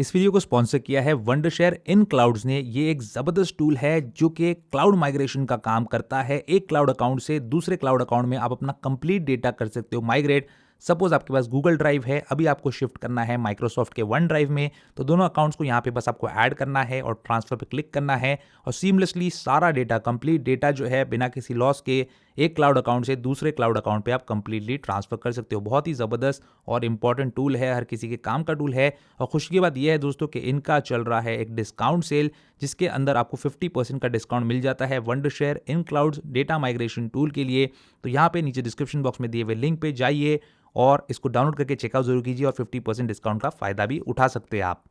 इस वीडियो को स्पॉन्सर किया है वंडरशेयर इन क्लाउड्स ने। ये एक जबरदस्त टूल है जो कि क्लाउड माइग्रेशन का काम करता है। एक क्लाउड अकाउंट से दूसरे क्लाउड अकाउंट में आप अपना कंप्लीट डेटा कर सकते हो माइग्रेट। सपोज आपके पास गूगल ड्राइव है, अभी आपको शिफ्ट करना है माइक्रोसॉफ्ट के वन ड्राइव में, तो दोनों अकाउंट्स को यहाँ पे बस आपको ऐड करना है और ट्रांसफर पे क्लिक करना है और सीमलेसली सारा डेटा, कंप्लीट डेटा जो है बिना किसी लॉस के एक क्लाउड अकाउंट से दूसरे क्लाउड अकाउंट पे आप कंप्लीटली ट्रांसफर कर सकते हो। बहुत ही ज़बरदस्त और इंपॉर्टेंट टूल है, हर किसी के काम का टूल है। और खुशी की बात यह है दोस्तों कि इनका चल रहा है एक डिस्काउंट सेल, जिसके अंदर आपको 50% का डिस्काउंट मिल जाता है वंडरशेयर इन क्लाउड्स डेटा माइग्रेशन टूल के लिए। तो यहाँ पे नीचे डिस्क्रिप्शन बॉक्स में दिए हुए लिंक पे जाइए और इसको डाउनलोड करके चेकआउट जरूर कीजिए और 50% डिस्काउंट का फायदा भी उठा सकते हैं आप।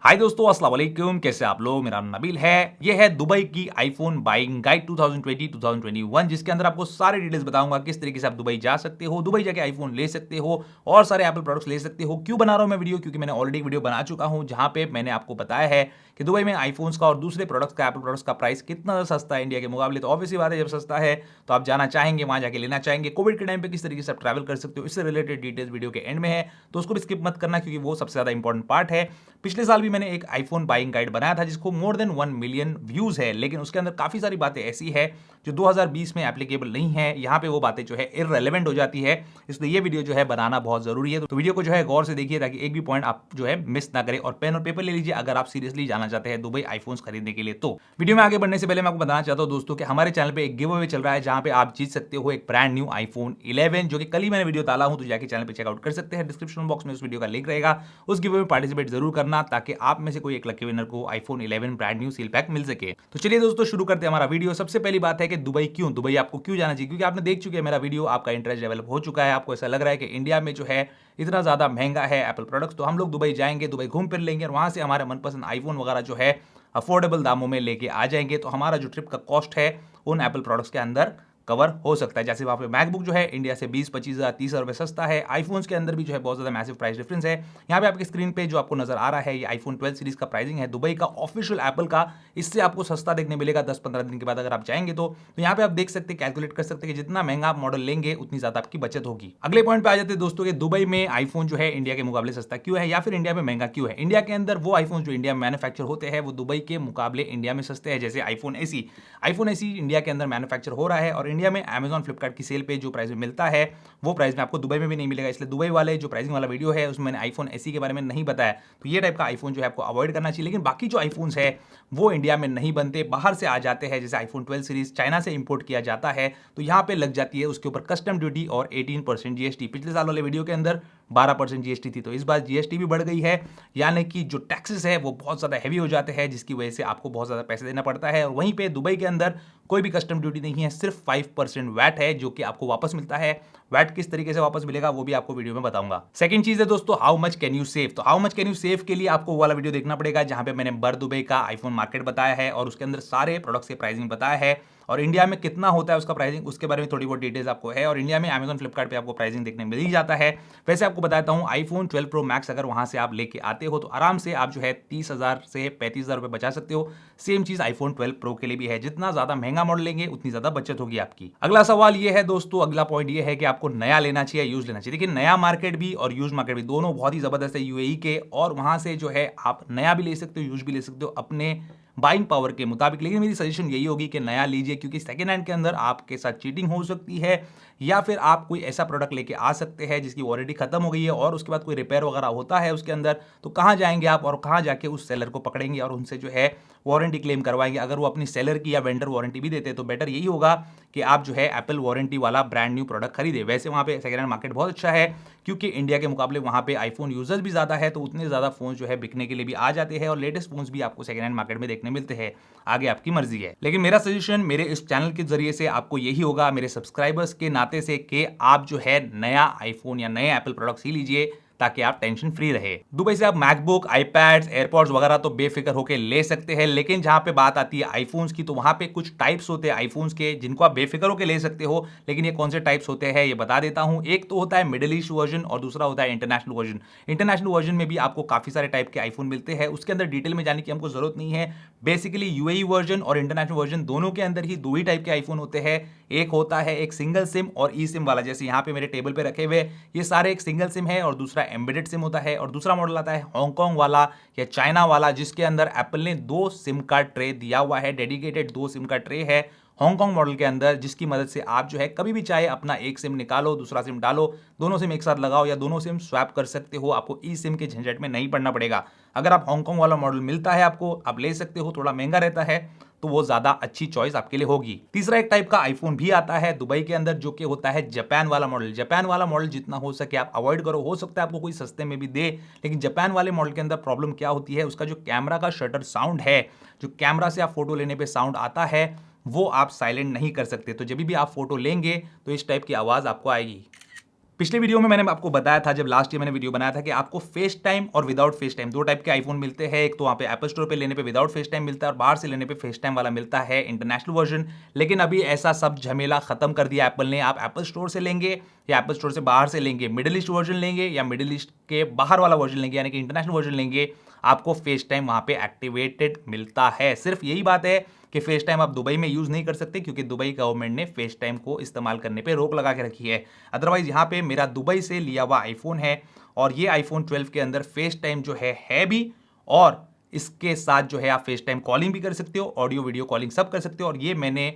हाय दोस्तों, अस्सलाम वालेकुम। कैसे आप लोग? मेरा नाम नबील है। यह है दुबई की आईफोन बाइंग गाइड 2020-2021, जिसके अंदर आपको सारे डिटेल्स बताऊंगा किस तरीके से आप दुबई जा सकते हो, दुबई जाके आईफोन ले सकते हो और सारे एप्पल प्रोडक्ट्स ले सकते हो। क्यों बना रहा हूं मैं वीडियो? क्योंकि मैंने ऑलरेडी वीडियो बना चुका हूं जहां पे मैंने आपको बताया है कि दुबई में आईफोन्स का और दूसरे प्रोडक्ट्स का, एप्पल प्रोडक्ट्स का प्राइस कितना सस्ता है इंडिया के मुकाबले। तो ऑब्वियसली बात है, जब सस्ता है तो आप जाना चाहेंगे, वहां जाके लेना चाहेंगे। कोविड के टाइम पे किस तरीके से आप ट्रैवल कर सकते हो, इससे रिलेटेड डिटेल्स वीडियो के एंड में है, तो उसको भी स्किप मत करना क्योंकि वो सबसे ज्यादा इंपॉर्टेंट पार्ट है। पिछले साल भी मैंने एक आईफोन बाइंग गाइड बनाया था जिसको मोर देन 1 मिलियन व्यूज है, लेकिन उसके अंदर काफी सारी बातें ऐसी है जो 2020 में एप्लीकेबल नहीं है। यहाँ पे वो बातें जो है इररेलेवेंट हो जाती है, इसलिए ये वीडियो जो है बनाना बहुत जरूरी है। तो वीडियो को जो है गौर से देखिए ताकि एक भी पॉइंट आप जो है मिस ना करें, और पेन और पेपर ले लीजिए अगर आप सीरियसली जाना चाहते हैं दुबई आईफोन्स खरीदने के लिए। तो वीडियो में आगे बढ़ने से पहले मैं आपको बताना चाहता हूं दोस्तों कि हमारे चैनल पे एक गिव अवे चल रहा है जहां पे आप जीत सकते हो एक ब्रांड न्यू आईफोन 11, जो कि कल ही मैंने वीडियो डाला हूं, तो जाके चैनल पे चेकआउट कर सकते हैं। डिस्क्रिप्शन बॉक्स में उस वीडियो का लिंक रहेगा, उस गिव अवे में पार्टिसिपेट जरूर करना ताकि आप में से कोई एक लकी विनर को iPhone 11 brand new seal pack मिल सके। तो चलिए दोस्तों शुरू करते हैं हमारा वीडियो। सबसे पहली बात है कि दुबई क्यों, दुबई आपको क्यों जाना चाहिए, क्योंकि आपने देख चुके हैं मेरा वीडियो, आपका इंटरेस्ट डेवलप हो चुका है, आपको ऐसा लग रहा है कि इंडिया में जो है इतना ज्यादा महंगा है एप्पल प्रोडक्ट्स, तो हम लोग दुबई जाएंगे, दुबई घूम फिर लेंगे और वहां से हमारे मनपसंद आईफोन वगैरह जो है अफोर्डेबल दामों में लेके आ जाएंगे। तो हमारा जो ट्रिप का कॉस्ट है उन एप्पल प्रोडक्ट्स के अंदर कवर हो सकता है। जैसे वहां पे मैकबुक जो है इंडिया से 20-25 हज़ार 30 हज़ार रुपए सस्ता है। आईफोन्स के अंदर भी जो है बहुत ज्यादा मैसिव प्राइस डिफरेंस है। यहाँ पे आपकी स्क्रीन पे जो आपको नजर आ रहा है ये आईफोन 12 सीरीज का प्राइसिंग है दुबई का, ऑफिशियल एप्पल का। इससे आपको सस्ता देखने मिलेगा 10-15 दिन के बाद अगर आप जाएंगे तो यहाँ पे आप देख सकते हैं, कैलकुलेट कर सकते हैं कि जितना महंगा आप मॉडल लेंगे उतनी ज्यादा आपकी बचत होगी। अगले पॉइंट पे आ जाते हैं दोस्तों कि दुबई में आईफोन जो है इंडिया के मुकाबले सस्ता क्यों है या फिर इंडिया में महंगा क्यों है। इंडिया के अंदर वो आईफोन जो इंडिया में मैन्युफैक्चर होते हैं वो दुबई के मुकाबले इंडिया में सस्ते हैं। जैसे iPhone AC, iPhone AC India के अंदर मैन्युफैक्चर हो रहा है और इंडिया में अमेजॉन फ्लिपकार्ट की सेल पे जो प्राइस में मिलता है वो प्राइस में आपको दुबई में भी नहीं मिलेगा। इसलिए दुबई वाले जो प्राइसिंग वाला वीडियो है उसमें मैंने आईफोन एसी के बारे में नहीं बताया, तो ये टाइप का आईफोन जो है आपको अवॉइड करना चाहिए। लेकिन बाकी जो आईफोन्स है वो इंडिया में नहीं बनते, बाहर से आ जाते हैं। जैसे आईफोन 12 सीरीज चाइना से इंपोर्ट किया जाता है, तो यहाँ पे लग जाती है उसके ऊपर कस्टम ड्यूटी और 18% जीएसटी। पिछले साल वाले वीडियो के अंदर 12% जीएसटी थी, तो इस बार जीएसटी भी बढ़ गई है, यानी कि जो टैक्सेस है वो बहुत ज्यादा हैवी हो जाते हैं, जिसकी वजह से आपको बहुत ज्यादा पैसे देना पड़ता है। और वहीं पे दुबई के अंदर कोई भी कस्टम ड्यूटी नहीं है, सिर्फ 5% वैट है जो कि आपको वापस मिलता है। वैट किस तरीके से वापस मिलेगा वो भी आपको वीडियो में बताऊंगा। सेकंड चीज है दोस्तों, how much can you save. तो how much can you save के लिए आपको वो वाला वीडियो देखना पड़ेगा जहां पे मैंने बर दुबई का आईफोन मार्केट बताया है और उसके अंदर सारे प्रोडक्ट्स के प्राइसिंग बताया है, और इंडिया में कितना होता है उसका प्राइसिंग, उसके बारे में थोड़ी बहुत डिटेल्स आपको है। और इंडिया में अमेजॉन फ्लिपकार्ट पे आपको प्राइसिंग देखने मिल ही जाता है। वैसे आपको बताता हूं, आईफोन 12 प्रो मैक्स अगर वहां से आप लेके आते हो तो आराम से आप जो है 30,000 से 35,000 रुपए बचा सकते हो। सेम चीज आईफोन 12 प्रो के लिए भी है, जितना ज्यादा महंगा मॉडल लेंगे उतनी ज्यादा बचत होगी आपकी। अगला सवाल ये है दोस्तों, अगला पॉइंट ये है कि आपको नया लेना चाहिए, यूज लेना चाहिए। देखिए, नया मार्केट भी और यूज मार्केट भी दोनों बहुत ही जबरदस्त है यूएई के, और वहां से जो है आप नया भी ले सकते हो, यूज भी ले सकते हो अपने बाइंग पावर के मुताबिक। लेकिन मेरी सजेशन यही होगी कि नया लीजिए, क्योंकि सेकेंड हैंड के अंदर आपके साथ चीटिंग हो सकती है, या फिर आप कोई ऐसा प्रोडक्ट लेके आ सकते हैं जिसकी वारंटी खत्म हो गई है और उसके बाद कोई रिपेयर वगैरह होता है उसके अंदर, तो कहाँ जाएंगे आप और कहाँ जाके उस सेलर को पकड़ेंगे और उनसे जो है वारंटी क्लेम करवाएंगे। अगर वो अपनी सेलर की या वेंडर वारंटी भी देते हैं तो बेटर यही होगा कि आप जो है एप्पल वारंटी वाला ब्रांड न्यू प्रोडक्ट खरीदे। वैसे वहाँ पे सेकेंड हैंड मार्केट बहुत अच्छा है, क्योंकि इंडिया के मुकाबले वहाँ पे आईफोन यूजर्स भी ज़्यादा है, तो उतने ज़्यादा फोन जो है बिकने के लिए भी आ जाते हैं और लेटेस्ट फोन्स भी आपको सेकेंड हैंड मार्केट में देखने मिलते हैं। आगे आपकी मर्जी है, लेकिन मेरा सजेशन मेरे इस चैनल के जरिए से आपको यही होगा, मेरे सब्सक्राइबर्स के नाते से, कि आप जो है नया आईफोन या नए एप्पल प्रोडक्ट्स ही लीजिए ताकि आप टेंशन फ्री रहे। दुबई से आप मैकबुक, आईपैड्स, एयरपॉड्स वगैरह तो बेफिक्र होकर ले सकते हैं, लेकिन जहां पे बात आती है आईफोन्स की तो वहां पे कुछ टाइप्स होते हैं आईफोन्स के जिनको आप बेफिक्र होकर ले सकते हो। लेकिन ये कौन से टाइप्स होते हैं ये बता देता हूं। एक तो होता है मिडिल ईस्ट वर्जन और दूसरा होता है इंटरनेशनल वर्जन। इंटरनेशनल वर्जन में भी आपको काफी सारे टाइप के आईफोन मिलते हैं, उसके अंदर डिटेल में जाने की हमको जरूरत नहीं है। बेसिकली यूएई वर्जन और इंटरनेशनल वर्जन दोनों के अंदर ही दो ही टाइप के आईफोन होते हैं। एक होता है एक सिंगल सिम और ई सिम वाला, जैसे यहाँ पे मेरे टेबल पे रखे हुए ये सारे एक सिंगल सिम है, और दूसरा एम्बेडेड सिम होता है, और दूसरा मॉडल आता है हांगकांग वाला या चाइना वाला, जिसके अंदर एप्पल ने 2 सिम का ट्रे दिया हुआ है, डेडिकेटेड 2 सिम का ट्रे है हांगकांग मॉडल के अंदर, जिसकी मदद से आप जो है कभी भी चाहे अपना एक सिम निकालो, दूसरा सिम डालो, दोनों सिम एक साथ लगाओ या दोनों सिम स्वैप कर सकते हो। आपको ई सिम के झंझट में नहीं पड़ना पड़ेगा। अगर आप हांगकांग वाला मॉडल मिलता है आपको, आप ले सकते हो, थोड़ा महंगा रहता है, तो वो ज्यादा अच्छी चॉइस आपके लिए होगी। तीसरा एक टाइप का आईफोन भी आता है दुबई के अंदर, जो कि होता है जापान वाला मॉडल। जापान वाला मॉडल जितना हो सके आप अवॉइड करो, हो सकता है आपको कोई सस्ते में भी दे, लेकिन जापान वाले मॉडल के अंदर प्रॉब्लम क्या होती है, उसका जो कैमरा का शटर साउंड है, जो कैमरा से आप फोटो लेने पे साउंड आता है, वो आप साइलेंट नहीं कर सकते। तो जब भी आप फोटो लेंगे तो इस टाइप की आवाज आपको आएगी। पिछले वीडियो में मैंने आपको बताया था, जब लास्ट ईयर मैंने वीडियो बनाया था, कि आपको फेस टाइम और विदाउट फेस टाइम 2 टाइप के आईफोन मिलते हैं। एक तो वहाँ पे एप्पल स्टोर पे लेने पे विदाउट फेस टाइम मिलता है, और बाहर से लेने पे फेस टाइम वाला मिलता है, इंटरनेशनल वर्जन। लेकिन अभी ऐसा सब झमेला खत्म कर दिया एप्पल ने। आप एप्पल स्टोर से लेंगे या एप्पल स्टोर से बाहर से लेंगे, मिडिल ईस्ट वर्जन लेंगे या मिडिल ईस्ट के बाहर वाला वर्जन लेंगे, यानी कि इंटरनेशनल वर्जन लेंगे, आपको फेस टाइम वहाँ पे एक्टिवेटेड मिलता है। सिर्फ यही बात है कि फेस टाइम आप दुबई में यूज नहीं कर सकते, क्योंकि दुबई गवर्नमेंट ने फेस टाइम को इस्तेमाल करने पे रोक लगा के रखी है। अदरवाइज यहाँ पे मेरा दुबई से लिया हुआ आईफोन है, और ये आईफोन 12 के अंदर फेस टाइम जो है भी, और इसके साथ जो है आप फेस टाइम कॉलिंग भी कर सकते हो, ऑडियो वीडियो कॉलिंग सब कर सकते हो। और ये मैंने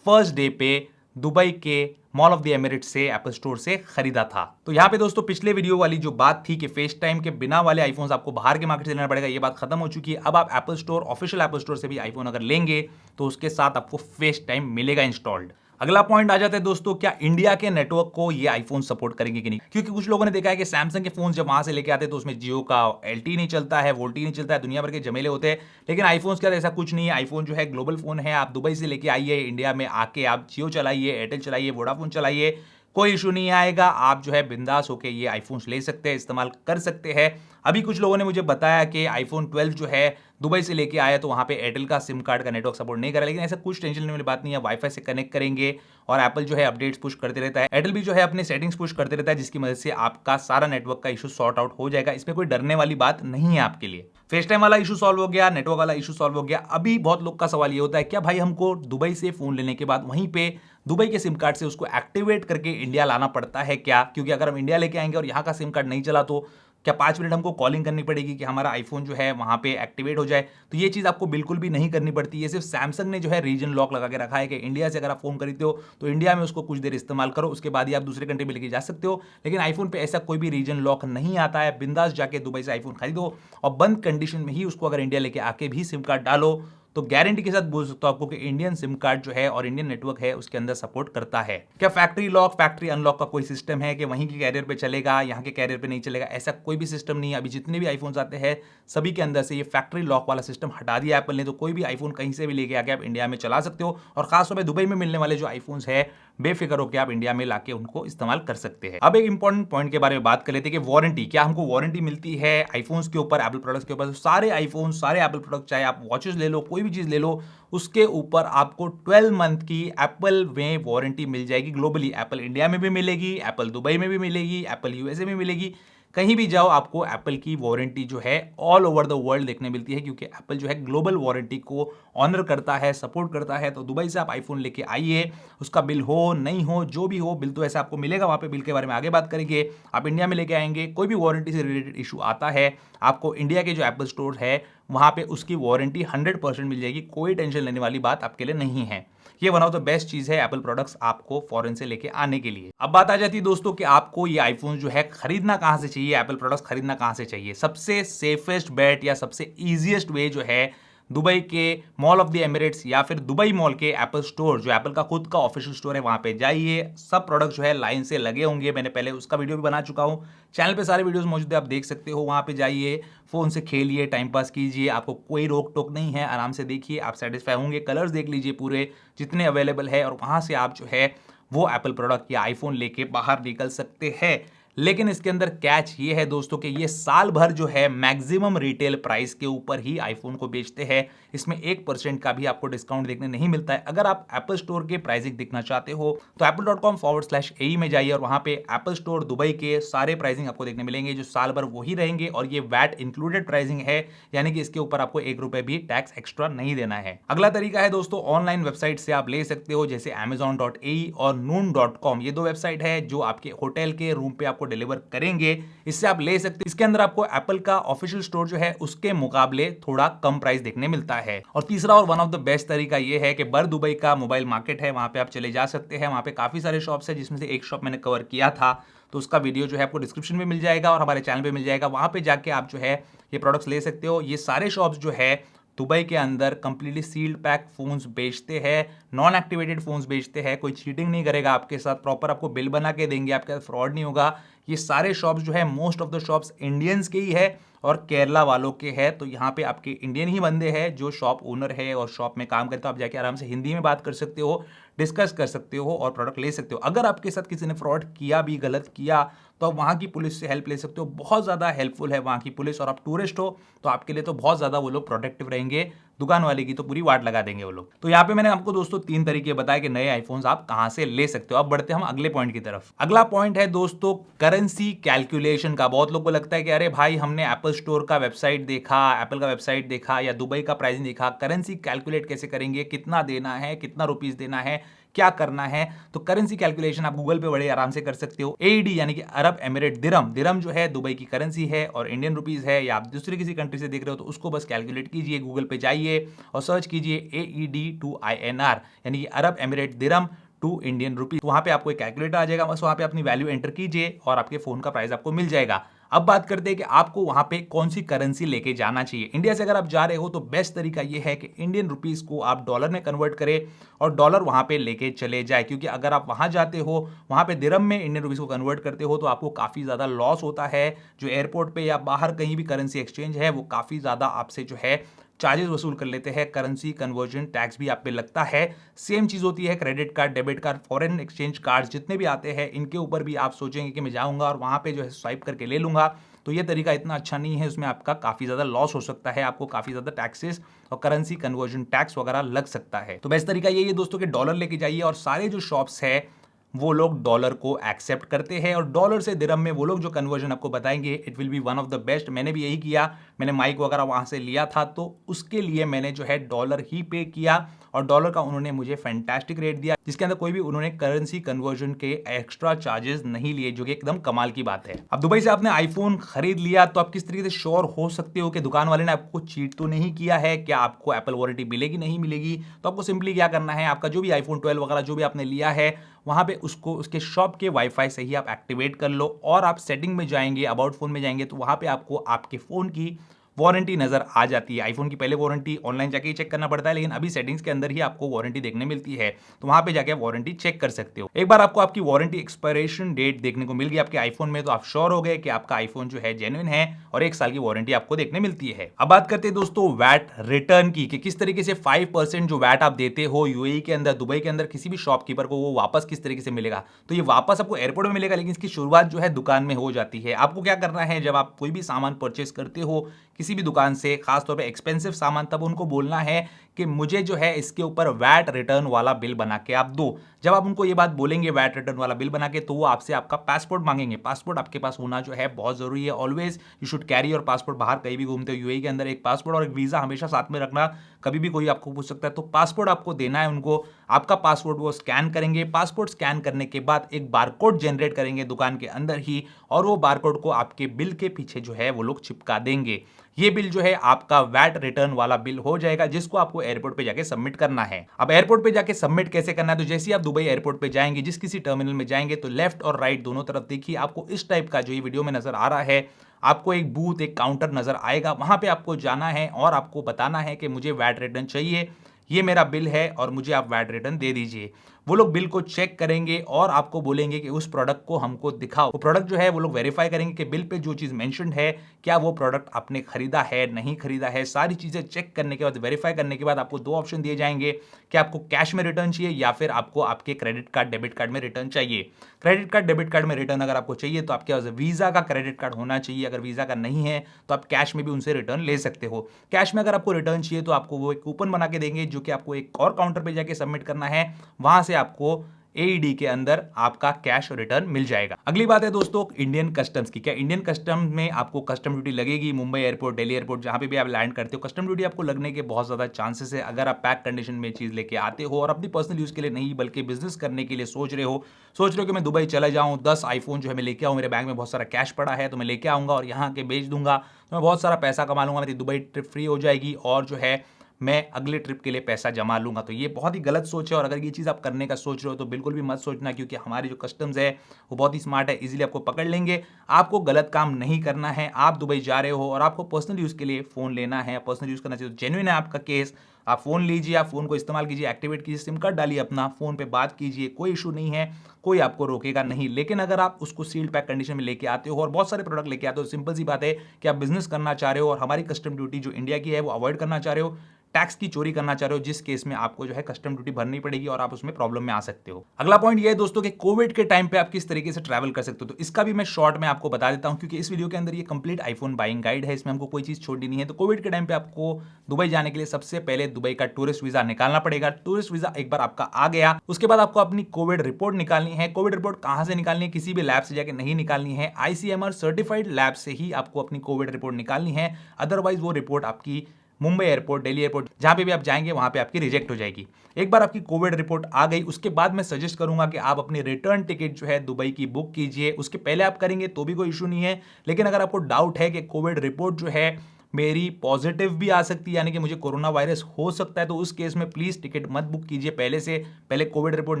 फर्स्ट डे पे दुबई के मॉल ऑफ द एमिरेट्स से एप्पल स्टोर से खरीदा था। तो यहाँ पे दोस्तों पिछले वीडियो वाली जो बात थी कि फेस टाइम के बिना वाले आईफोन्स आपको बाहर के मार्केट से लेना पड़ेगा, ये बात खत्म हो चुकी है। अब आप Apple store, official Apple store से भी आईफोन अगर लेंगे तो उसके साथ आपको फेस टाइम मिलेगा इंस्टॉल्ड। अगला पॉइंट आ जाता है दोस्तों, क्या इंडिया के नेटवर्क को ये आईफोन सपोर्ट करेंगे कि नहीं? क्योंकि कुछ लोगों ने देखा है कि सैमसंग के फोन जब वहां से लेके आते हैं तो उसमें जियो का LTE नहीं चलता है, वोल्टी नहीं चलता है, दुनिया भर के झमेले होते हैं। लेकिन आईफोन के ऐसा कुछ नहीं है। आईफोन जो है ग्लोबल फोन है। आप दुबई से लेके आइए, इंडिया में आके आप जियो चलाइए, एयरटेल चलाइए, वोडाफोन चलाइए, कोई इशू नहीं आएगा। आप जो है बिंदास होके ये आईफोन्स ले सकते हैं, इस्तेमाल कर सकते हैं। अभी कुछ लोगों ने मुझे बताया कि आईफोन 12 जो है दुबई से लेके आया तो वहाँ पे एयरटेल का सिम कार्ड का नेटवर्क सपोर्ट नहीं करा, लेकिन ऐसा कुछ टेंशन लेने वाली बात नहीं है। वाईफाई से कनेक्ट करेंगे और एप्पल जो है अपडेट्स पुश करते रहता है, एयरटेल भी जो है अपने सेटिंग्स पुश करते रहता है, जिसकी मदद से आपका सारा नेटवर्क का इशू सॉर्ट आउट हो जाएगा। इसमें कोई डरने वाली बात नहीं है आपके लिए। फेस टाइम वाला इशू सॉल्व हो गया, नेटवर्क वाला इशू सॉल्व हो गया। अभी बहुत लोग का सवाल ये होता है, क्या भाई हमको दुबई से फोन लेने के बाद वहीं पे दुबई के सिम कार्ड से उसको एक्टिवेट करके इंडिया लाना पड़ता है क्या? क्योंकि अगर हम इंडिया लेके आएंगे और यहाँ का सिम कार्ड नहीं चला तो क्या 5 मिनट हमको कॉलिंग करनी पड़ेगी कि हमारा आईफोन जो है वहाँ पे एक्टिवेट हो जाए? तो ये चीज़ आपको बिल्कुल भी नहीं करनी पड़ती है। सिर्फ सैमसंग ने जो है रीजन लॉक लगा के रखा है कि इंडिया से अगर आप फोन खरीदते हो तो इंडिया में उसको कुछ देर इस्तेमाल करो, उसके बाद ही आप दूसरे कंट्री में लेके जा सकते हो। लेकिन आईफोन पे ऐसा कोई भी रीजन लॉक नहीं आता है। बिंदास जाके दुबई से आईफोन खरीदो और बंद कंडीशन में ही उसको अगर इंडिया लेके आके भी सिम कार्ड डालो तो गारंटी के साथ बोल सकता हूं आपको कि इंडियन सिम कार्ड जो है और इंडियन नेटवर्क है उसके अंदर सपोर्ट करता है। क्या फैक्ट्री लॉक, फैक्ट्री अनलॉक का कोई सिस्टम है कि वहीं के कैरियर पे चलेगा, यहाँ के कैरियर पे नहीं चलेगा? ऐसा कोई भी सिस्टम नहीं है। अभी जितने भी आईफोन्स आते हैं सभी के अंदर से ये फैक्ट्री लॉक वाला सिस्टम हटा दिया एप्पल ने। तो कोई भी आईफोन कहीं से भी लेके आके आप इंडिया में चला सकते हो, और खासतौर पर दुबई में मिलने वाले जो आईफोन्स है बेफिक्र होकर आप इंडिया में लाके उनको इस्तेमाल कर सकते हैं। अब एक इंपॉर्टेंट पॉइंट के बारे में बात कर लेते हैं कि वारंटी, क्या हमको वारंटी मिलती है आईफोन्स के ऊपर, एप्पल प्रोडक्ट्स के ऊपर? तो सारे आईफोन, सारे एप्पल प्रोडक्ट, चाहे आप वॉचेस ले लो, कोई भी चीज ले लो, उसके ऊपर आपको 12 मंथ की एप्पल में वारंटी मिल जाएगी ग्लोबली। एप्पल इंडिया में भी मिलेगी, एप्पल दुबई में भी मिलेगी, एप्पल यूएसए में मिलेगी। कहीं भी जाओ आपको एप्पल की वारंटी जो है ऑल ओवर द वर्ल्ड देखने मिलती है, क्योंकि एप्पल जो है ग्लोबल वारंटी को ऑनर करता है, सपोर्ट करता है। तो दुबई से आप आईफोन लेके आइए, उसका बिल हो नहीं हो, जो भी हो, बिल तो ऐसा आपको मिलेगा वहाँ पे। बिल के बारे में आगे बात करेंगे। आप इंडिया में लेके आएंगे, कोई भी वारंटी से रिलेटेड इशू आता है, आपको इंडिया के जो एप्पल स्टोर है वहाँ पे उसकी वारंटी 100% मिल जाएगी। कोई टेंशन लेने वाली बात आपके लिए नहीं है। ये वन ऑफ द बेस्ट चीज है एप्पल प्रोडक्ट्स आपको फॉरेन से लेके आने के लिए। अब बात आ जाती है दोस्तों कि आपको ये आईफोन जो है खरीदना कहां से चाहिए, एप्पल प्रोडक्ट्स खरीदना कहां से चाहिए? सबसे सेफेस्ट बेट या सबसे इजीएस्ट वे जो है दुबई के मॉल ऑफ द एमिरेट्स या फिर दुबई मॉल के एप्पल स्टोर, जो एप्पल का खुद का ऑफिशियल स्टोर है, वहां पे जाइए। सब प्रोडक्ट जो है लाइन से लगे होंगे, मैंने पहले उसका वीडियो भी बना चुका हूं, चैनल पे सारे वीडियोस मौजूद है, आप देख सकते हो। वहां पे जाइए, फोन से खेलिए, टाइम पास कीजिए, आपको कोई रोक टोक नहीं है, आराम से देखिए, आप सेटिस्फाई होंगे। कलर्स देख लीजिए पूरे जितने अवेलेबल है, और वहां से आप जो है वो एप्पल प्रोडक्ट या आईफोन लेके बाहर निकल सकते हैं। लेकिन इसके अंदर कैच ये है दोस्तों कि ये साल भर जो है मैक्सिमम रिटेल प्राइस के ऊपर ही आईफोन को बेचते हैं। इसमें 1% का भी आपको डिस्काउंट देखने नहीं मिलता है। अगर आप एप्पल स्टोर के प्राइसिंग देखना चाहते हो तो apple.com/AE में जाइए और वहां पे एप्पल स्टोर दुबई के सारे प्राइसिंग आपको देखने मिलेंगे जो साल भर वही रहेंगे और ये वैट इंक्लूडेड प्राइसिंग है, यानी कि इसके ऊपर आपको 1 रुपए भी टैक्स एक्स्ट्रा नहीं देना है। अगला तरीका है दोस्तों, ऑनलाइन वेबसाइट से आप ले सकते हो जैसे amazon.ae और noon.com। ये दो वेबसाइट है जो आपके होटल के रूम पे आपको डिलीवर करेंगे, इससे आप ले सकते हो। इसके अंदर आपको एप्पल का ऑफिशियल स्टोर जो है उसके मुकाबले थोड़ा कम प्राइस देखने मिलता है। और तीसरा और वन ऑफ द बेस्ट तरीका ये है कि बर दुबई का मोबाइल मार्केट है, वहां पे आप चले जा सकते हैं। वहां पे काफी सारे शॉप्स है जिसमें से एक शॉप मैंने कवर किया था, तो उसका वीडियो जो है आपको डिस्क्रिप्शन में मिल जाएगा और हमारे चैनल पे मिल जाएगा। वहां पे जाके आप जो है ये प्रोडक्ट्स ले सकते हो। ये सारे शॉप्स जो है दुबई के अंदर कंप्लीटली सील्ड पैक फोन्स बेचते हैं, नॉन एक्टिवेटेड फोन्स बेचते हैं। कोई चीटिंग नहीं करेगा आपके साथ, प्रॉपर आपको बिल बना के देंगे, आपके साथ फ्रॉड नहीं होगा। ये सारे शॉप्स जो है most of the shops Indians के ही है और केरला वालों के हैं, तो यहाँ पे आपके इंडियन ही बंदे हैं जो शॉप ओनर है और शॉप में काम करते हो। आप जाके आराम से हिंदी में बात कर सकते हो, डिस्कस कर सकते हो और प्रोडक्ट ले सकते हो। अगर आपके साथ किसी ने फ्रॉड किया भी, गलत किया, तो आप वहाँ की पुलिस से हेल्प ले सकते हो। बहुत ज़्यादा हेल्पफुल है वहाँ की पुलिस, और आप टूरिस्ट हो तो आपके लिए तो बहुत ज़्यादा वो लोग प्रोटेक्टिव रहेंगे। दुकान वाले की तो पूरी वाट लगा देंगे वो लोग। तो यहाँ पे मैंने आपको दोस्तों 3 तरीके बताए कि नए आईफोन्स आप कहाँ से ले सकते हो। अब बढ़ते हम अगले पॉइंट की तरफ। अगला पॉइंट है दोस्तों करेंसी कैलकुलेशन का। बहुत लोगों को लगता है कि अरे भाई हमने एप्पल स्टोर का वेबसाइट देखा, एप्पल का वेबसाइट देखा या दुबई का प्राइसिंग देखा, करेंसी कैलकुलेट कैसे करेंगे, कितना देना है, कितना रुपीस देना है, क्या करना है। तो करेंसी कैलकुलेशन आप गूगल पे बड़े आराम से कर सकते हो। AED यानी कि अरब एमिरेट दिरहम, दिरहम जो है दुबई की करेंसी है और इंडियन रुपीस है, या आप दूसरी किसी कंट्री से देख रहे हो तो उसको बस कैलकुलेट कीजिए। गूगल पे जाइए और सर्च कीजिए AED to INR यानी कि Arab Emirate dirham to Indian rupees. वहां पे आपको एक कैलकुलेटर आ जाएगा, बस वहां पे अपनी वैल्यू एंटर कीजिए और आपके फोन का प्राइस आपको मिल जाएगा। अब बात करते हैं कि आपको वहां पे कौन सी करेंसी लेके जाना चाहिए। इंडिया से अगर आप जा रहे हो तो बेस्ट तरीका यह है कि इंडियन रुपीस को आप डॉलर में कन्वर्ट करें और डॉलर वहां पे लेके चले जाए, क्योंकि अगर आप वहां जाते हो, वहां पे दिरहम में इंडियन रुपीस को कन्वर्ट करते हो तो आपको काफी ज्यादा लॉस होता है। जो एयरपोर्ट पे या बाहर कहीं भी करेंसी एक्सचेंज है वो काफी ज्यादा आपसे जो है चार्जेस वसूल कर लेते हैं। करेंसी कन्वर्जन टैक्स भी आप पे लगता है। सेम चीज होती है credit card, debit card, foreign exchange card जितने भी आते हैं, इनके ऊपर भी आप सोचेंगे कि मैं जाऊंगा और वहां पे जो है स्वाइप करके ले लूंगा, तो ये तरीका इतना अच्छा नहीं है। उसमें आपका काफी ज्यादा लॉस हो सकता है, आपको काफी ज्यादा टैक्सेस और करेंसी कन्वर्जन टैक्स वगैरह लग सकता है। तो बेस्ट तरीका यही है दोस्तों कि डॉलर लेके जाइए और सारे जो शॉप्स है वो लोग डॉलर को एक्सेप्ट करते हैं और डॉलर से दिरहम में वो लोग जो कन्वर्जन आपको बताएंगे it will be one of the best. मैंने भी यही किया, मैंने माइक वगैरह वहां से लिया था तो उसके लिए मैंने जो है डॉलर ही पे किया और डॉलर का उन्होंने मुझे फैंटास्टिक रेट दिया, जिसके अंदर कोई भी उन्होंने करेंसी कन्वर्जन के एक्स्ट्रा चार्जेस नहीं लिए, जो कि एकदम कमाल की बात है। अब दुबई से आपने आईफोन खरीद लिया तो आप किस तरीके से श्योर हो सकते हो कि दुकान वाले ने आपको चीट तो नहीं किया है, क्या आपको एप्पल वारंटी मिलेगी नहीं मिलेगी। तो आपको सिंपली क्या करना है, आपका जो भी आईफोन 12 वगैरह जो भी आपने लिया है वहां पे उसको उसके शॉप के वाईफाई से ही आप एक्टिवेट कर लो और आप सेटिंग में जाएंगे, अबाउट फोन में जाएंगे तो वहां पे आपको आपके फोन की वारंटी नजर आ जाती है। आईफोन की पहले वारंटी ऑनलाइन जाके ही चेक करना पड़ता है, लेकिन अभी सेटिंग्स के अंदर ही आपको वारंटी देखने मिलती है, तो वहां पे जाके वारंटी चेक कर सकते हो। एक बार आपको आपकी वारंटी एक्सपायरेशन डेट देखने को मिल गई आपके आईफोन में, तो आप श्योर हो गए कि आपका आईफोन जो है जेन्युइन है और 1 साल की वारंटी आपको देखने मिलती है। अब बात करते हैं दोस्तों वैट रिटर्न की, कि किस तरीके से 5% जो वैट आप देते हो यूएई के अंदर, दुबई के अंदर किसी भी शॉपकीपर को, वो वापस किस तरीके से मिलेगा। तो ये वापस आपको एयरपोर्ट में मिलेगा, लेकिन इसकी शुरुआत जो है दुकान में हो जाती है। आपको क्या करना है, जब आप कोई भी सामान परचेस करते हो किसी भी दुकान से, खासतौर पे एक्सपेंसिव सामान, तब उनको बोलना है कि मुझे जो है इसके ऊपर वैट रिटर्न वाला बिल बना के आप दो। जब आप उनको ये बात बोलेंगे वैट रिटर्न वाला बिल बना के, तो वो आपसे आपका पासपोर्ट मांगेंगे। पासपोर्ट आपके पास होना जो है बहुत जरूरी है। Always you should carry your passport. बाहर कहीं भी घूमते हो यूएई के अंदर, एक पासपोर्ट और एक वीजा हमेशा साथ में रखना। कभी भी कोई आपको पूछ सकता है, तो पासपोर्ट आपको देना है उनको। आपका पासपोर्ट वो स्कैन करेंगे। पासपोर्ट स्कैन करने के बाद एक बारकोड जनरेट करेंगे दुकान के अंदर ही, और वो बारकोड को आपके बिल के पीछे जो है वो लोग चिपका देंगे। ये बिल जो है आपका वैट रिटर्न वाला बिल हो जाएगा, जिसको आपको एयरपोर्ट पे जाके सबमिट करना है। अब एयरपोर्ट पे जाके सबमिट कैसे करना है, तो जैसे ही आप दुबई एयरपोर्ट पे जाएंगे, जिस किसी टर्मिनल में जाएंगे, तो लेफ्ट और राइट दोनों तरफ देखिए आपको इस टाइप का जो ये वीडियो में नजर आ रहा है, आपको एक बूथ, एक काउंटर नजर आएगा। वहां पे आपको जाना है और आपको बताना है कि मुझे वैट रिटर्न चाहिए, ये मेरा बिल है और मुझे आप वैट रिटर्न दे दीजिए। वो लोग बिल को चेक करेंगे और आपको बोलेंगे कि उस प्रोडक्ट को हमको दिखाओ। वो प्रोडक्ट जो है वो लोग वेरीफाई करेंगे कि बिल पे जो चीज मेंशन्ड है क्या वो प्रोडक्ट आपने खरीदा है, नहीं खरीदा है। सारी चीजें चेक करने के बाद, वेरीफाई करने के बाद आपको दो ऑप्शन दिए जाएंगे कि आपको कैश में रिटर्न चाहिए या फिर आपको आपके क्रेडिट कार्ड, डेबिट कार्ड में रिटर्न चाहिए। क्रेडिट कार्ड, डेबिट कार्ड में रिटर्न अगर आपको चाहिए तो आपके पास वीजा का क्रेडिट कार्ड होना चाहिए। अगर वीजा का नहीं है तो आप कैश में भी उनसे रिटर्न ले सकते हो। कैश में अगर आपको रिटर्न चाहिए तो आपको वो एक कूपन बना के देंगे जो कि आपको एक और काउंटर पे जाके सबमिट करना है। वहां से आपको एईडी के अंदर आपका कैश रिटर्न मिल जाएगा। अगली बात है दोस्तों इंडियन कस्टम्स की। क्या इंडियन कस्टम में आपको कस्टम ड्यूटी लगेगी? मुंबई एयरपोर्ट, दिल्ली एयरपोर्ट, जहां पे भी आप लैंड करते हो, कस्टम ड्यूटी आपको लगने के बहुत ज्यादा चांसेस है अगर आप पैक कंडीशन में चीज लेके आते हो और अपनी पर्सनल यूज के लिए नहीं बल्कि बिजनेस करने के लिए सोच रहे हो कि मैं दुबई चला जाऊं, 10 आईफोन जो है मैं लेके आऊं, मेरे बैंक में बहुत सारा कैश पड़ा है तो मैं लेके आऊंगा और यहाँ के बेच दूंगा तो मैं बहुत सारा पैसा कमा लूंगा, मेरी दुबई ट्रिप फ्री हो जाएगी और जो है मैं अगले ट्रिप के लिए पैसा जमा लूंगा। तो ये बहुत ही गलत सोच है और अगर ये चीज़ आप करने का सोच रहे हो तो बिल्कुल भी मत सोचना, क्योंकि हमारी जो कस्टम्स है वो बहुत ही स्मार्ट है, इजीली आपको पकड़ लेंगे। आपको गलत काम नहीं करना है। आप दुबई जा रहे हो और आपको पर्सनल यूज़ के लिए फ़ोन लेना है, पर्सनल यूज़ करना चाहिए, तो जेन्युइन है आपका केस, आप फ़ोन लीजिए, आप फ़ोन को इस्तेमाल कीजिए, एक्टिवेट कीजिए, सिम कार्ड डालिए अपना, फ़ोन पे बात कीजिए, कोई इशू नहीं है, कोई आपको रोकेगा नहीं। लेकिन अगर आप उसको सील्ड पैक कंडीशन में लेके आते हो और बहुत सारे प्रोडक्ट लेके आते हो, सिंपल सी बात है कि आप बिजनेस करना चाह रहे हो और हमारी कस्टम ड्यूटी जो इंडिया की है वो अवॉइड करना चाह रहे हो, टैक्स की चोरी करना चाह रहे हो, जिस केस में आपको जो है कस्टम ड्यूटी भरनी पड़ेगी और आप उसमें प्रॉब्लम में आ सकते हो। अगला पॉइंट ये है दोस्तों कि कोविड के टाइम पे आप किस तरीके से ट्रैवल कर सकते हो, तो इसका भी मैं शॉर्ट में आपको बता देता हूं, क्योंकि इस वीडियो के अंदर ये कंप्लीट आईफोन बाइंग गाइड है, इसमें हमको कोई चीज छोड़नी नहीं है। तो कोविड के टाइम पे आपको दुबई जाने के लिए सबसे पहले दुबई का टूरिस्ट वीजा निकालना पड़ेगा। टूरिस्ट वीजा एक बार आपका आ गया, उसके बाद आपको अपनी कोविड रिपोर्ट निकालनी है। कोविड रिपोर्ट कहां से निकालनी है? किसी भी लैब से जाके नहीं निकालनी है, आईसीएमआर सर्टिफाइड लैब से ही आपको अपनी कोविड रिपोर्ट निकालनी है। अदरवाइज वो रिपोर्ट आपकी मुंबई एयरपोर्ट, दिल्ली एयरपोर्ट, जहां पे भी आप जाएंगे वहां पे आपकी रिजेक्ट हो जाएगी। एक बार आपकी कोविड रिपोर्ट आ गई, उसके बाद मैं सजेस्ट करूंगा कि आप अपनी रिटर्न टिकट जो है दुबई की बुक कीजिए। उसके पहले आप करेंगे तो भी कोई इशू नहीं है, लेकिन अगर आपको डाउट है कि कोविड रिपोर्ट जो है मेरी पॉजिटिव भी आ सकती है, यानी कि मुझे कोरोना वायरस हो सकता है, तो उस केस में प्लीज टिकट मत बुक कीजिए। पहले से पहले कोविड रिपोर्ट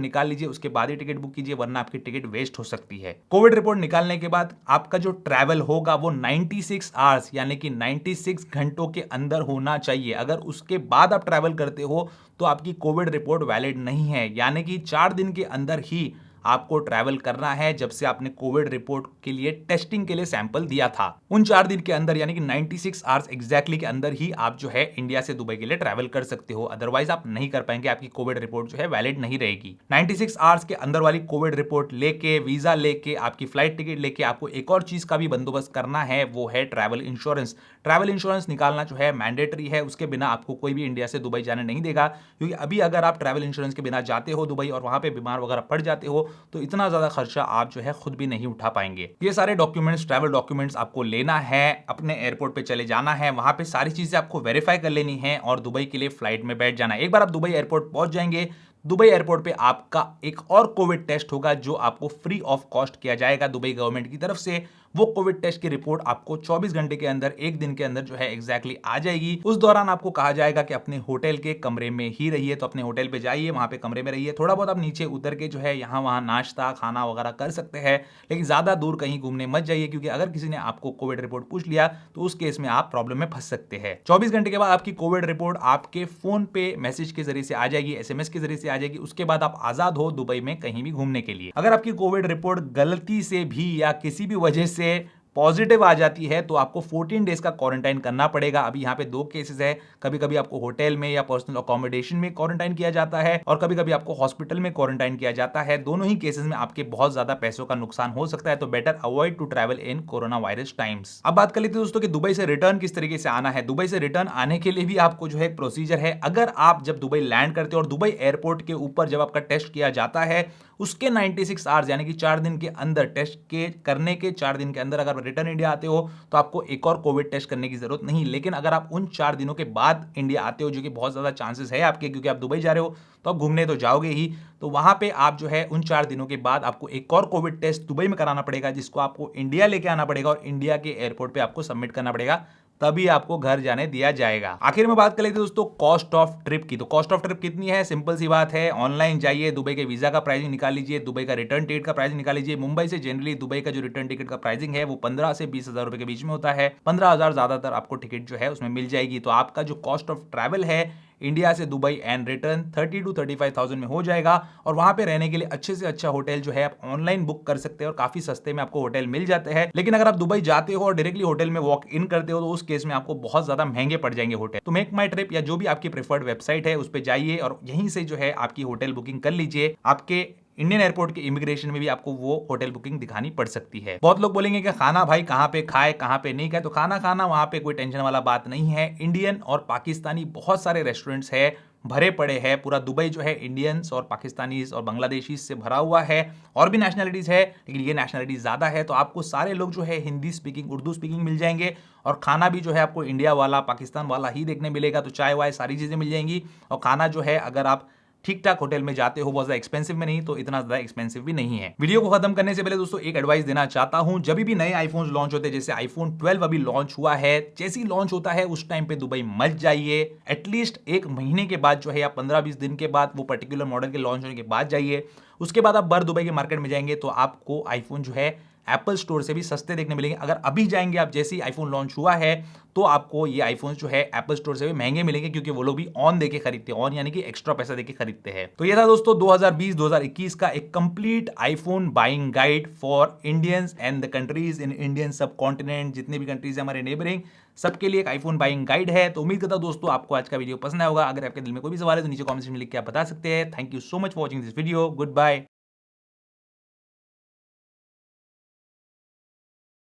निकाल लीजिए, उसके बाद ही टिकट बुक कीजिए, वरना आपकी टिकट वेस्ट हो सकती है। कोविड रिपोर्ट निकालने के बाद आपका जो ट्रैवल होगा वो 96 आवर्स यानी कि 96 घंटों के अंदर होना चाहिए। अगर उसके बाद आप ट्रैवल करते हो तो आपकी कोविड रिपोर्ट वैलिड नहीं है, यानी कि 4 दिन के अंदर ही आपको ट्रैवल करना है जब से आपने कोविड रिपोर्ट के लिए टेस्टिंग के लिए सैंपल दिया था। उन 4 दिन के अंदर यानी कि 96 आवर्स एग्जैक्टली के अंदर ही आप जो है इंडिया से दुबई के लिए ट्रैवल कर सकते हो, अदरवाइज आप नहीं कर पाएंगे, आपकी कोविड रिपोर्ट जो है वैलिड नहीं रहेगी। 96 आवर्स के अंदर वाली कोविड रिपोर्ट लेके, वीजा लेके, आपकी फ्लाइट टिकट लेके आपको एक और चीज का भी बंदोबस्त करना है, वो है ट्रैवल इंश्योरेंस। ट्रैवल इंश्योरेंस निकालना जो है मैंडेटरी है, उसके बिना आपको कोई भी इंडिया से दुबई जाने नहीं देगा, क्योंकि अभी अगर आप ट्रैवल इंश्योरेंस के बिना जाते हो दुबई और वहां पे बीमार वगैरह पड़ जाते हो तो इतना ज्यादा खर्चा आप जो है खुद भी नहीं उठा पाएंगे। ये सारे डॉक्यूमेंट्स, ट्रैवल डॉक्यूमेंट्स आपको लेना है, अपने एयरपोर्ट पे चले जाना है, वहां पे सारी चीजें आपको वेरीफाई कर लेनी है और दुबई के लिए फ्लाइट में बैठ जाना है। एक बार आप दुबई एयरपोर्ट पहुंच जाएंगे, दुबई एयरपोर्ट पे आपका एक और कोविड टेस्ट होगा जो आपको फ्री ऑफ कॉस्ट किया जाएगा दुबई गवर्नमेंट की तरफ से। वो कोविड टेस्ट की रिपोर्ट आपको 24 घंटे के अंदर, एक दिन के अंदर जो है एग्जैक्टली आ जाएगी। उस दौरान आपको कहा जाएगा कि अपने होटल के कमरे में ही रहिए, तो अपने होटल पे जाइए, वहां पे कमरे में रहिए। थोड़ा बहुत आप नीचे उतर के जो है यहाँ वहां नाश्ता खाना वगैरह कर सकते हैं, लेकिन ज्यादा दूर कहीं घूमने मत जाइए, क्योंकि अगर किसी ने आपको कोविड रिपोर्ट पूछ लिया तो उस केस में आप प्रॉब्लम में फंस सकते हैं। 24 घंटे के बाद आपकी कोविड रिपोर्ट आपके फोन पे मैसेज के जरिए से आ जाएगी, SMS के जरिए से आ जाएगी। उसके बाद आप आजाद हो दुबई में कहीं भी घूमने के लिए। अगर आपकी कोविड रिपोर्ट गलती से भी या किसी भी वजह से पॉजिटिव आ जाती है तो आपको 14 डेज का क्वारंटाइन करना पड़ेगा। अभी यहाँ पे 2 केसेस है, कभी कभी आपको होटल में या पर्सनल अकोमोडेशन में क्वारंटाइन किया जाता है और कभी कभी आपको हॉस्पिटल में क्वारंटाइन किया जाता है। दोनों ही केसेस में आपके बहुत ज्यादा पैसों का नुकसान हो सकता है, तो better avoid to travel in corona virus times. अब बात कर लेते हैं दोस्तों कि दुबई से रिटर्न किस तरीके से आना है। दुबई से रिटर्न आने के लिए भी आपको जो है एक प्रोसीजर है। अगर आप जब दुबई लैंड करते हो और दुबई एयरपोर्ट के ऊपर जब आपका टेस्ट किया जाता है, उसके 96 आवर्स यानी कि 4 दिन के अंदर, टेस्ट के करने के 4 दिन के अंदर अगर रिटर्न इंडिया आते हो तो आपको एक और कोविड टेस्ट करने की जरूरत नहीं। लेकिन अगर आप उन 4 दिनों के बाद इंडिया आते हो, जो कि बहुत ज्यादा चांसेस है आपके, क्योंकि आप दुबई जा रहे हो तो आप घूमने तो जाओगे ही, तो वहां पे आप जो है उन 4 दिनों के बाद आपको एक और कोविड टेस्ट दुबई में कराना पड़ेगा, जिसको आपको इंडिया लेके आना पड़ेगा और इंडिया के एयरपोर्ट पे आपको सबमिट करना पड़ेगा, तभी आपको घर जाने दिया जाएगा। आखिर में बात कर लेते हैं दोस्तों कॉस्ट ऑफ ट्रिप की। तो कॉस्ट ऑफ ट्रिप कितनी है? सिंपल सी बात है, ऑनलाइन जाइए, दुबई के वीजा का प्राइसिंग निकाल लीजिए, दुबई का रिटर्न टिकट का प्राइसिंग निकाल लीजिए। मुंबई से जनरली दुबई का जो रिटर्न टिकट का प्राइसिंग है वो 15 से 20 हजार रुपए के बीच में होता है। 15 हजार ज्यादातर आपको टिकट जो है उसमें मिल जाएगी। तो आपका जो कॉस्ट ऑफ ट्रैवल है इंडिया से दुबई एंड रिटर्न 30 to 35,000 में हो जाएगा। और वहां पे रहने के लिए अच्छे से अच्छा होटल जो है आप ऑनलाइन बुक कर सकते हैं और काफी सस्ते में आपको होटल मिल जाते हैं। लेकिन अगर आप दुबई जाते हो और डायरेक्टली होटल में वॉक इन करते हो तो उस केस में आपको बहुत ज्यादा महंगे पड़ जाएंगे होटल। तो मेक माई ट्रिप या जो भी आपकी प्रेफर्ड वेबसाइट है उस पर जाइए और यहीं से जो है आपकी होटल बुकिंग कर लीजिए। आपके इंडियन एयरपोर्ट के इमिग्रेशन में भी आपको वो होटल बुकिंग दिखानी पड़ सकती है। बहुत लोग बोलेंगे कि खाना भाई कहाँ पे खाए कहाँ पे नहीं खाए, तो खाना खाना वहां पे कोई टेंशन वाला बात नहीं है। इंडियन और पाकिस्तानी बहुत सारे रेस्टोरेंट्स है, भरे पड़े हैं। पूरा दुबई जो है इंडियंस और पाकिस्तानीज और बांग्लादेशी से भरा हुआ है। और भी नेशनलिटीज है लेकिन ये नेशनलिटी ज्यादा है, तो आपको सारे लोग जो है हिंदी स्पीकिंग उर्दू स्पीकिंग मिल जाएंगे। और खाना भी जो है आपको इंडिया वाला पाकिस्तान वाला ही देखने मिलेगा। तो चाय वाय सारी चीजें मिल जाएंगी। और खाना जो है अगर आप ठीक ठाक होटल में जाते हो, बहुत ज्यादा एक्सपेंसिव में नहीं, तो इतना ज्यादा एक्सपेंसिव भी नहीं है। वीडियो को खत्म करने से पहले दोस्तों एक एडवाइस देना चाहता हूं। जब भी नए आईफोन लॉन्च होते हैं, जैसे आईफोन 12 अभी लॉन्च हुआ है, जैसे ही लॉन्च होता है उस टाइम पे दुबई मत जाइए। एटलीस्ट एक महीने के बाद जो है या 15-20 दिन के बाद वो पर्टिकुलर मॉडल के लॉन्च होने के बाद जाइए। उसके बाद आप बाहर दुबई के मार्केट में जाएंगे तो आपको आईफोन जो है एप्पल स्टोर से भी सस्ते देखने मिलेंगे। अगर अभी जाएंगे आप जैसे ही आईफोन लॉन्च हुआ है तो आपको ये आईफोन जो है एप्पल स्टोर से भी महंगे मिलेंगे, क्योंकि वो लोग भी ऑन देके खरीदते हैं, ऑन यानी कि एक्स्ट्रा पैसा देके खरीदते हैं। तो ये था दोस्तों 2020-2021 का एक complete iPhone buying guide for Indians and the countries in Indian सब कॉन्टिनेंट। जितने भी कंट्रीज है हमारे नेबरिंग, सबके लिए एक आईफोन बाइंग गाइड है। तो उम्मीद करता हूं दोस्तों आपको आज का वीडियो पसंद आया होगा। अगर आपके दिल में कोई भी सवाल है तो नीचे कॉमेंट में लिख के आप बता सकते हैं। Thank you so much for watching this video. Good bye.